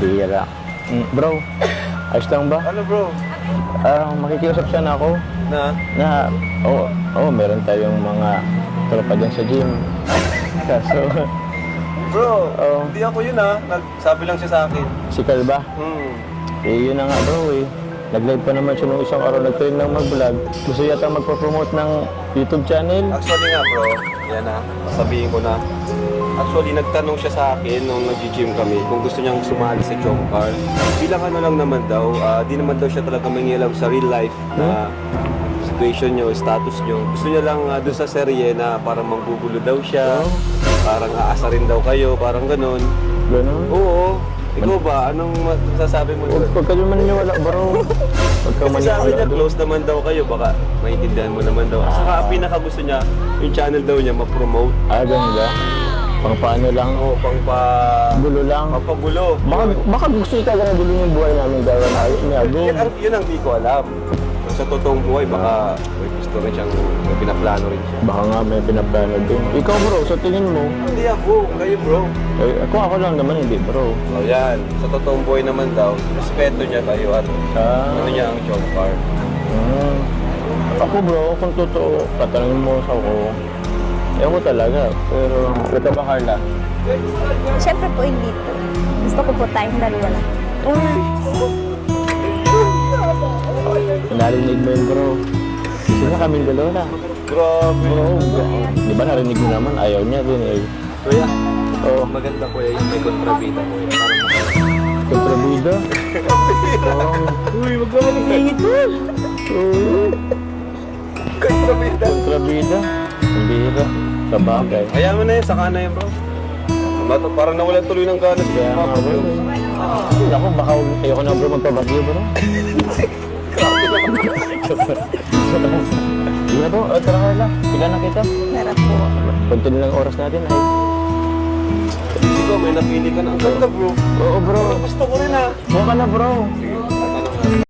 Bihira. Bro, ayos lang ba? Ano bro? Makikiusap sana ako Na? meron tayong mga tropa dyan sa gym. Kaso, Bro, Oo. hindi ako yun Nagsabi lang siya sa akin. si Kalba, yun na nga bro eh. Nag-live pa naman siya nung isang araw, nag-train lang mag-vlog. Gusto yata magpa-promote ng YouTube channel. Actually nga bro, yan sabihin ko na. Actually, nagtanong siya sa akin nung nag-gym kami kung gusto niyang sumali sa jump car. Bilang ano lang naman daw, di naman daw siya talaga mangialam sa real life na situation niyo, status niyo. Gusto niya lang doon sa serye na parang manggugulo daw siya, parang aasarin daw kayo, parang ganun. Ganun. Oo. Ikaw ba? Anong masasabi mo doon? Huwag ka naman maniwala bro. Huwag ka Kasi sabi niya, maniwala. close naman daw kayo, baka maintindihan mo naman daw. At saka pinaka gusto niya, yung channel daw niya ma-promote. Ganun ba? Pang paano lang? Oo, Gulo lang. pampagulo. Baka gusto ka na gulo yung buhay namin gawin na niya. Yun ang di ko alam. Sa totoong buhay, baka may gusto rin siyang, may pinaplano rin siya. Baka nga may pinaplano din. Ikaw bro, sa tingin mo? Hindi ako, kayo bro. Ako lang naman hindi bro. O yan, sa totoong buhay naman daw, respeto niya kayo at ano niya ang job car. Ako bro, kung totoo, tatanungin mo sa ako, ewan ko talaga. Pero, ito ba Carla? Siyempre po hindi po. Gusto ko po tayong dalawa lang. Narinig mo yun bro. Gusto niya kaming dalawa na. Grabe. Bro, di ba narinig mo naman? Ayaw niya din eh. Kuya, Oo. maganda kuya yung may kontrabida kuya. Kontrabida? Uy, magkakalit ka. Kontrabida. Kontrabida? Hindi ba? Sa bagay. Kaya mo na yun, saka na yun bro. Parang nawalan tuloy ng ganas. Kaya nga bro. Ako, baka ayoko na bro magpabagyo bro. Hindi na bro, tara Carla. Pila na kita. Meron po. Kunti na lang oras natin ay. Ikaw, may napili ka na. Ang ganda bro. Oo bro. Gusto ko rin Huwag ka na bro. Sige.